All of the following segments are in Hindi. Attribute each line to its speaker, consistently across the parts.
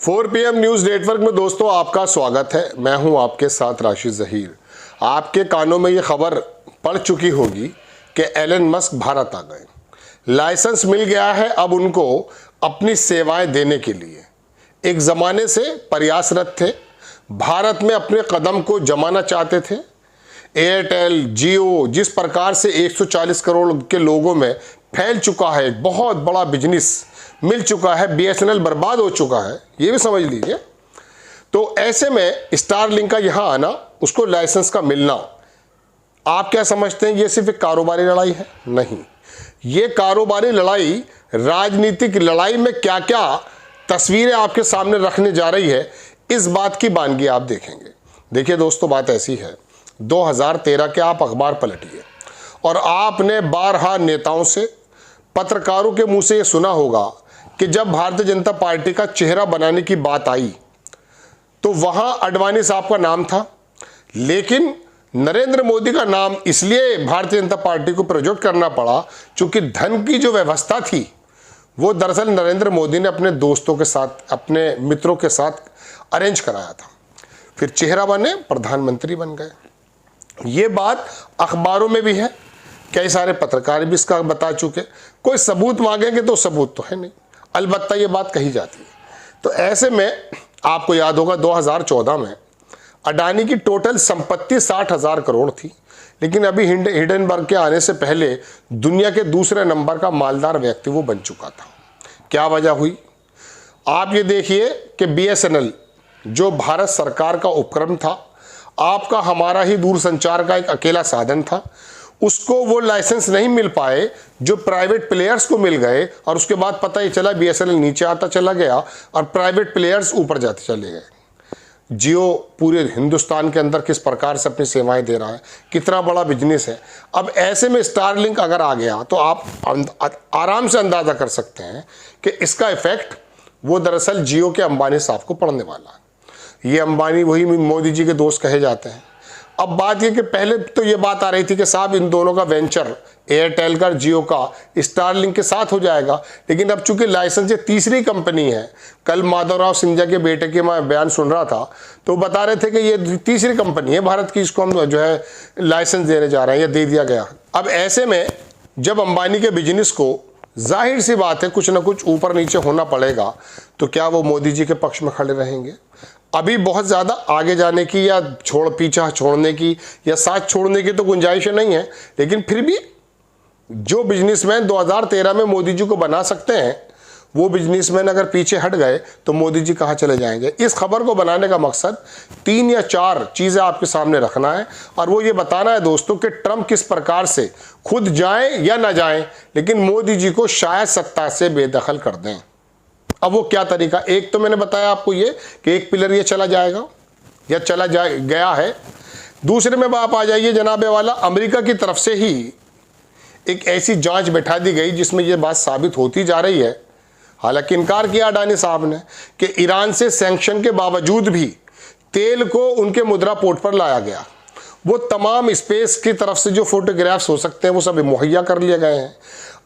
Speaker 1: 4 PM न्यूज़ नेटवर्क में दोस्तों आपका स्वागत है। मैं हूं आपके साथ राशिद ज़हीर। आपके कानों में ये खबर पड़ चुकी होगी कि एलन मस्क भारत आ गए। लाइसेंस मिल गया है अब उनको अपनी सेवाएं देने के लिए। एक ज़माने से प्रयासरत थे, भारत में अपने कदम को जमाना चाहते थे। एयरटेल, जियो जिस प्रकार से 140 करोड़ के लोगों में फैल चुका है, बहुत बड़ा बिजनेस मिल चुका है, BSNL बर्बाद हो चुका है, ये भी समझ लीजिए। तो ऐसे में स्टारलिंक का यहाँ आना, उसको लाइसेंस का मिलना, आप क्या समझते हैं ये सिर्फ एक कारोबारी लड़ाई है? नहीं, ये कारोबारी लड़ाई राजनीतिक लड़ाई में क्या क्या तस्वीरें आपके सामने रखने जा रही है, इस बात की बानगी आप देखेंगे। देखिए दोस्तों, बात ऐसी है, 2013 के आप अखबार पलटिए और आपने बारहा नेताओं से, पत्रकारों के मुंह से ये सुना होगा कि जब भारतीय जनता पार्टी का चेहरा बनाने की बात आई तो वहां अडवाणी साहब का नाम था, लेकिन नरेंद्र मोदी का नाम इसलिए भारतीय जनता पार्टी को प्रोजेक्ट करना पड़ा क्योंकि धन की जो व्यवस्था थी वो दरअसल नरेंद्र मोदी ने अपने दोस्तों के साथ, अपने मित्रों के साथ अरेंज कराया था। फिर चेहरा बने, प्रधानमंत्री बन गए। ये बात अखबारों में भी है, कई सारे पत्रकार भी इसका बता चुके। कोई सबूत मांगेंगे तो सबूत तो है नहीं, अलबत्ता ये बात कही जाती है। तो ऐसे में आपको याद होगा 2014 में अडानी की टोटल संपत्ति 60,000 करोड़ थी, लेकिन अभी हिंडनबर्ग के आने से पहले दुनिया के दूसरे नंबर का मालदार व्यक्ति वो बन चुका था। क्या वजह हुई? आप ये देखिए कि BSNL जो भारत सरकार का उपक्रम था, आपका हमारा ही दूरसंचार का एक अकेला साधन था, उसको वो लाइसेंस नहीं मिल पाए जो प्राइवेट प्लेयर्स को मिल गए, और उसके बाद पता ही चला BSNL नीचे आता चला गया और प्राइवेट प्लेयर्स ऊपर जाते चले गए। जियो पूरे हिंदुस्तान के अंदर किस प्रकार से अपनी सेवाएं दे रहा है, कितना बड़ा बिजनेस है। अब ऐसे में स्टारलिंक अगर आ गया तो आप आराम से अंदाज़ा कर सकते हैं कि इसका इफेक्ट वो दरअसल जियो के अंबानी साहब को पड़ने वाला है। ये अंबानी वही मोदी जी के दोस्त कहे जाते हैं। अब बात ये कि पहले तो ये बात आ रही थी कि साहब इन दोनों का वेंचर, एयरटेल का, जियो का स्टारलिंक के साथ हो जाएगा, लेकिन अब चूंकि लाइसेंस ये तीसरी कंपनी है, कल माधवराव सिंधिया के बेटे के मैं बयान सुन रहा था तो बता रहे थे कि ये तीसरी कंपनी है भारत की, इसको हम जो है लाइसेंस देने जा रहे हैं या दे दिया गया। अब ऐसे में जब अंबानी के बिजनेस को जाहिर सी बात है कुछ ना कुछ ऊपर नीचे होना पड़ेगा, तो क्या वो मोदी जी के पक्ष में खड़े रहेंगे? अभी बहुत ज़्यादा आगे जाने की या पीछा छोड़ने की या साथ छोड़ने की तो गुंजाइश नहीं है, लेकिन फिर भी जो बिजनेसमैन 2013 में मोदी जी को बना सकते हैं, वो बिजनेसमैन अगर पीछे हट गए तो मोदी जी कहाँ चले जाएंगे। इस खबर को बनाने का मकसद 3 या 4 चीज़ें आपके सामने रखना है, और वो ये बताना है दोस्तों कि ट्रंप किस प्रकार से खुद जाएं या ना जाएं, लेकिन मोदी जी को शायद सत्ता से बेदखल कर दें। अब वो क्या तरीका? एक तो मैंने बताया आपको ये कि एक पिलर ये चला जाएगा या चला गया है। दूसरे में आप आ जाइए जनाबे वाला, अमेरिका की तरफ से ही एक ऐसी जांच बैठा दी गई जिसमें ये बात साबित होती जा रही है, हालांकि इनकार किया अडानी साहब ने, कि ईरान से सैंक्शन के बावजूद भी तेल को उनके मुद्रा पोर्ट पर लाया गया। वो तमाम स्पेस की तरफ से जो फोटोग्राफ्स हो सकते हैं वो सब मुहैया कर लिए गए हैं।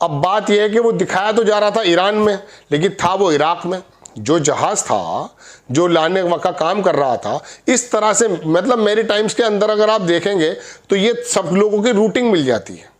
Speaker 1: अब बात यह है कि वो दिखाया तो जा रहा था ईरान में, लेकिन था वो इराक में। जो जहाज़ था जो लाने का काम कर रहा था, इस तरह से मतलब मेरी टाइम्स के अंदर अगर आप देखेंगे तो ये सब लोगों की रूटिंग मिल जाती है।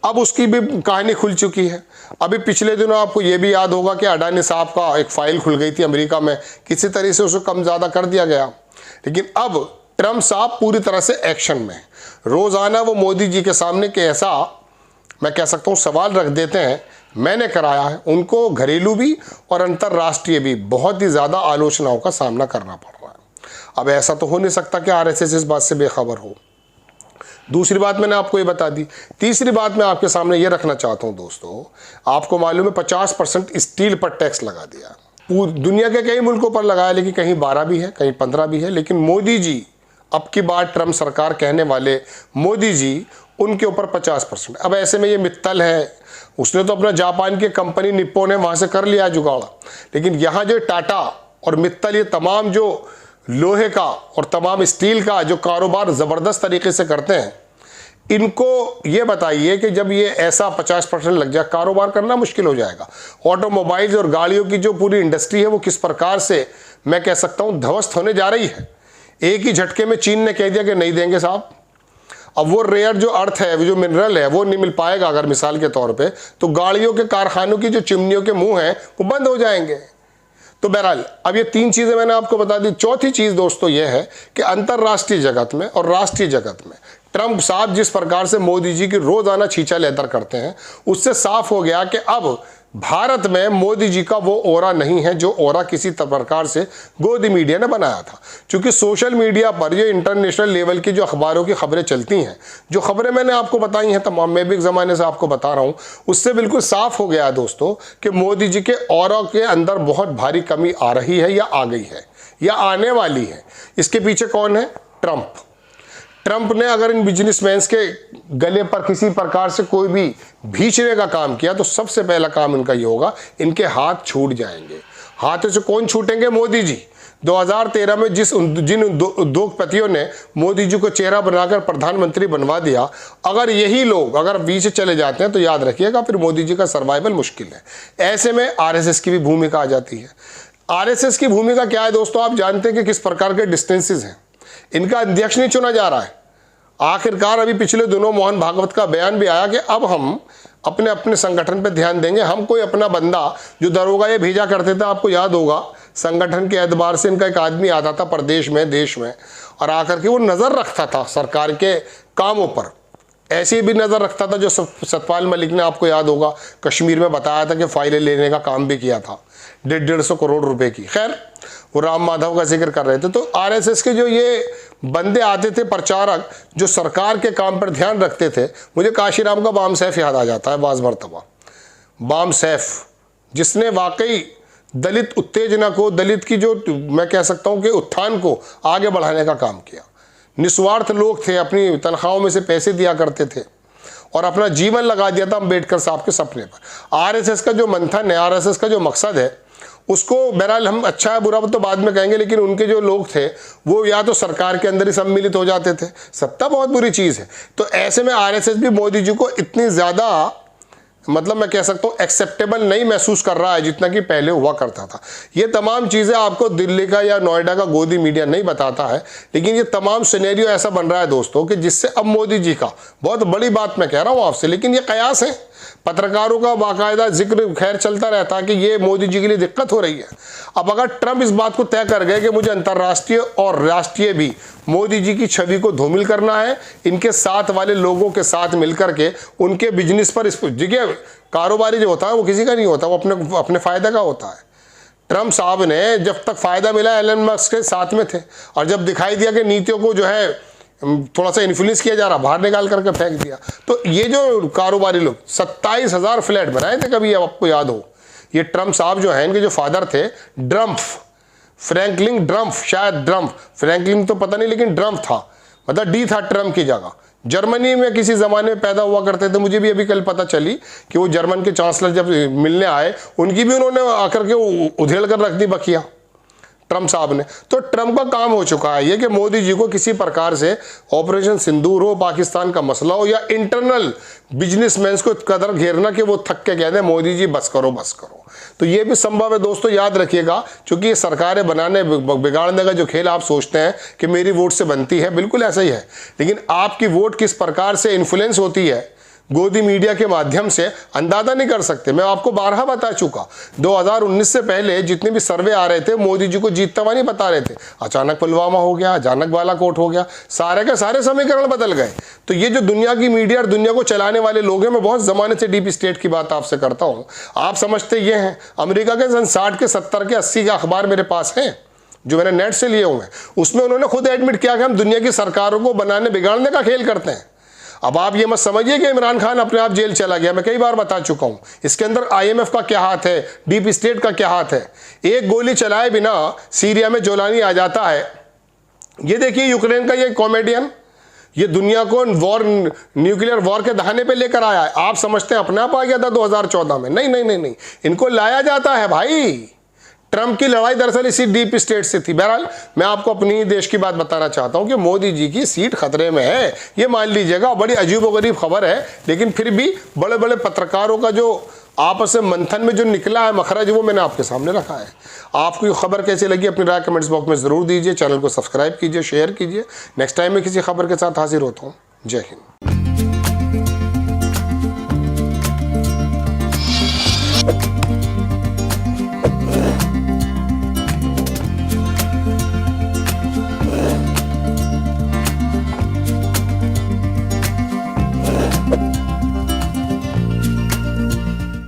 Speaker 1: अब उसकी भी कहानी खुल चुकी है। अभी पिछले दिनों आपको ये भी याद होगा कि अडानी साहब का एक फाइल खुल गई थी अमेरिका में, किसी तरह से उसको कम ज़्यादा कर दिया गया, लेकिन अब ट्रंप साहब पूरी तरह से एक्शन में। रोज़ाना वो मोदी जी के सामने के ऐसा मैं कह सकता हूँ सवाल रख देते हैं, मैंने कराया है, उनको घरेलू भी और अंतर्राष्ट्रीय भी बहुत ही ज़्यादा आलोचनाओं का सामना करना पड़ रहा है। अब ऐसा तो हो नहीं सकता कि RSS इस बात से बेखबर हो। दूसरी बात मैंने आपको ये बता दी। तीसरी बात मैं आपके सामने ये रखना चाहता हूँ दोस्तों, आपको मालूम है 50% स्टील पर टैक्स लगा दिया। पूरी दुनिया के कई मुल्कों पर लगाया, लेकिन कहीं 12 भी है, कहीं 15 भी है, लेकिन मोदी जी अब की बार ट्रंप सरकार कहने वाले मोदी जी, उनके ऊपर 50%। अब ऐसे में ये मित्तल है, उसने तो अपना जापान की कंपनी निप्पॉन है वहाँ से कर लिया जुगाड़, लेकिन यहाँ जो टाटा और मित्तल ये तमाम जो लोहे का और तमाम स्टील का जो कारोबार ज़बरदस्त तरीके से करते हैं, इनको ये बताइए कि जब ये ऐसा 50% लग जाए, कारोबार करना मुश्किल हो जाएगा। ऑटोमोबाइल्स और गाड़ियों की जो पूरी इंडस्ट्री है वो किस प्रकार से, मैं कह सकता हूँ, ध्वस्त होने जा रही है। एक ही झटके में चीन ने कह दिया कि नहीं देंगे साहब। अब वो रेयर जो अर्थ है, वो जो मिनरल है, वो नहीं मिल पाएगा अगर मिसाल के तौर पे, तो गाड़ियों के कारखानों की जो चिमनियों के मुंह हैं वो बंद हो जाएंगे। तो बहरहाल अब ये 3 चीज़ें मैंने आपको बता दी। चौथी चीज़ दोस्तों ये है कि अंतर्राष्ट्रीय जगत में और राष्ट्रीय जगत में ट्रंप साहब जिस प्रकार से मोदी जी की रोज़ाना छींचा लेतर करते हैं, उससे साफ हो गया कि अब भारत में मोदी जी का वो ओरा नहीं है जो ओरा किसी प्रकार से गोदी मीडिया ने बनाया था। क्योंकि सोशल मीडिया पर जो इंटरनेशनल लेवल की जो अखबारों की खबरें चलती हैं, जो खबरें मैंने आपको बताई हैं तमाम, मैं भी एक ज़माने से आपको बता रहा हूँ, उससे बिल्कुल साफ हो गया है दोस्तों कि मोदी जी के ओरा के अंदर बहुत भारी कमी आ रही है या आ गई है या आने वाली है। इसके पीछे कौन है? ट्रंप। ट्रंप ने अगर इन बिजनेसमैन के गले पर किसी प्रकार से कोई भी भींचने का काम किया तो सबसे पहला काम इनका ये होगा, इनके हाथ छूट जाएंगे। हाथों से कौन छूटेंगे? मोदी जी। 2013 में जिन उद्योगपतियों ने मोदी जी को चेहरा बनाकर प्रधानमंत्री बनवा दिया, अगर यही लोग अगर पीछे चले जाते हैं तो याद रखिएगा फिर मोदी जी का सर्वाइवल मुश्किल है। ऐसे में आरएसएस की भी भूमिका आ जाती है। आरएसएस की भूमिका क्या है दोस्तों? आप जानते हैं कि किस प्रकार के डिस्टेंसेस हैं। इनका अध्यक्ष नहीं चुना जा रहा है। आखिरकार अभी पिछले दिनों मोहन भागवत का बयान भी आया कि अब हम अपने अपने संगठन पर ध्यान देंगे। हम कोई अपना बंदा जो दरोगा ये भेजा करते थे, आपको याद होगा, संगठन के एतबार से इनका एक आदमी आता था प्रदेश में, देश में, और आकर के वो नज़र रखता था सरकार के कामों पर। ऐसे भी नज़र रखता था जो सतपाल मलिक ने, आपको याद होगा, कश्मीर में बताया था कि फाइलें लेने का काम भी किया था 150 करोड़ रुपए की। खैर, वो राम माधव का जिक्र कर रहे थे। तो आरएसएस के जो ये बंदे आते थे, प्रचारक, जो सरकार के काम पर ध्यान रखते थे, मुझे काशीराम का बाम सैफ याद आ जाता है बाज़ मरतबा। बाम सैफ, जिसने वाकई दलित उत्तेजना को, दलित की जो मैं कह सकता हूँ कि उत्थान को आगे बढ़ाने का काम किया। निस्वार्थ लोग थे, अपनी तनख्वाहों में से पैसे दिया करते थे और अपना जीवन लगा दिया था अम्बेडकर साहब के सपने पर। आरएसएस का जो मंथन है, आरएसएस का जो मकसद है, उसको बहरहाल हम अच्छा है बुरा तो बाद में कहेंगे, लेकिन उनके जो लोग थे वो या तो सरकार के अंदर ही सम्मिलित हो जाते थे। सत्ता बहुत बुरी चीज़ है। तो ऐसे में आरएसएस भी मोदी जी को इतनी ज़्यादा, मतलब मैं कह सकता हूँ, एक्सेप्टेबल नहीं महसूस कर रहा है जितना कि पहले हुआ करता था। ये तमाम चीज़ें आपको दिल्ली का या नोएडा का गोदी मीडिया नहीं बताता है, लेकिन ये तमाम सिनेरियो ऐसा बन रहा है दोस्तों कि जिससे अब मोदी जी का, बहुत बड़ी बात मैं कह रहा हूँ आपसे, लेकिन ये कयास है, पत्रकारों का बाकायदा जिक्र खैर चलता रहता है कि ये मोदी जी के लिए दिक्कत हो रही है। अब अगर ट्रंप इस बात को तय कर गए कि मुझे अंतर्राष्ट्रीय और राष्ट्रीय भी मोदी जी की छवि को धूमिल करना है, इनके साथ वाले लोगों के साथ मिलकर के उनके बिजनेस पर, इस जगह कारोबारी जो होता है वो किसी का नहीं होता, वो अपने फ़ायदे का होता है। ट्रंप साहब ने जब तक फ़ायदा मिला एलन मस्क के साथ में थे, और जब दिखाई दिया कि नीतियों को जो है थोड़ा सा इन्फ्लुएंस किया जा रहा, बाहर निकाल करके फेंक दिया। तो ये जो कारोबारी लोग 27,000 फ्लैट बनाए थे कभी, अब आपको याद हो, ये ट्रंप साहब जो हैं, इनके जो फादर थे ड्रम्फ, फ्रैंकलिन ड्रम्फ, शायद ड्रम्फ, फ्रैंकलिन तो पता नहीं, लेकिन ड्रम्फ था, मतलब डी था ट्रम्प की जगह। जर्मनी में किसी ज़माने में पैदा हुआ करते थे। मुझे भी अभी कल पता चली कि वो जर्मन के चांसलर जब मिलने आए, उनकी भी उन्होंने आकर के उधेड़ कर रख दी बखिया ट्रंप साहब ने। तो ट्रंप का काम हो चुका है ये कि मोदी जी को किसी प्रकार से ऑपरेशन सिंदूर हो, पाकिस्तान का मसला हो, या इंटरनल बिजनेसमैन को कदर घेरना कि वो थक के कहते हैं मोदी जी बस करो बस करो। तो ये भी संभव है दोस्तों, याद रखिएगा, क्योंकि ये सरकारें बनाने बिगाड़ने का जो खेल आप सोचते हैं कि मेरी वोट से बनती है, बिल्कुल ऐसा ही है, लेकिन आपकी वोट किस प्रकार से इन्फ्लुएंस होती है गोदी मीडिया के माध्यम से अंदाजा नहीं कर सकते। मैं आपको बारहा बता चुका, 2019 से पहले जितने भी सर्वे आ रहे थे मोदी जी को जीतता हुआ नहीं बता रहे थे। अचानक पुलवामा हो गया, अचानक बालाकोट हो गया, सारे के सारे समीकरण बदल गए। तो ये जो दुनिया की मीडिया और दुनिया को चलाने वाले लोग हैं, मैं बहुत ज़माने से डीप स्टेट की बात आपसे करता हूँ, आप समझते ये हैं। अमेरिका के सन 60 के 70 के 80 के अखबार मेरे पास हैं जो मैंने नेट से लिए हुए हैं, उसमें उन्होंने खुद एडमिट किया कि हम दुनिया की सरकारों को बनाने बिगाड़ने का खेल करते हैं। अब आप ये मत समझिए कि इमरान खान अपने आप जेल चला गया, मैं कई बार बता चुका हूं। इसके अंदर IMF का क्या हाथ है, डीप स्टेट का क्या हाथ है। एक गोली चलाए बिना सीरिया में जोलानी आ जाता है। ये देखिए यूक्रेन का ये कॉमेडियन, ये दुनिया को वॉर, न्यूक्लियर वॉर के दहाने पे लेकर आया है। आप समझते हैं अपने आप आ गया था 2014 में? नहीं नहीं नहीं नहीं, इनको लाया जाता है भाई। ट्रंप की लड़ाई दरअसल इसी डीप स्टेट से थी। बहरहाल मैं आपको अपनी देश की बात बताना चाहता हूं कि मोदी जी की सीट खतरे में है, ये मान लीजिएगा। बड़ी अजीबोगरीब खबर है, लेकिन फिर भी बड़े बड़े पत्रकारों का जो आपस में मंथन में जो निकला है मखरज, वो मैंने आपके सामने रखा है। आपको ये खबर कैसी लगी अपनी राय कमेंट्स बॉक्स में ज़रूर दीजिए। चैनल को सब्सक्राइब कीजिए, शेयर कीजिए। नेक्स्ट टाइम मैं किसी खबर के साथ हाजिर होता हूँ। जय हिंद।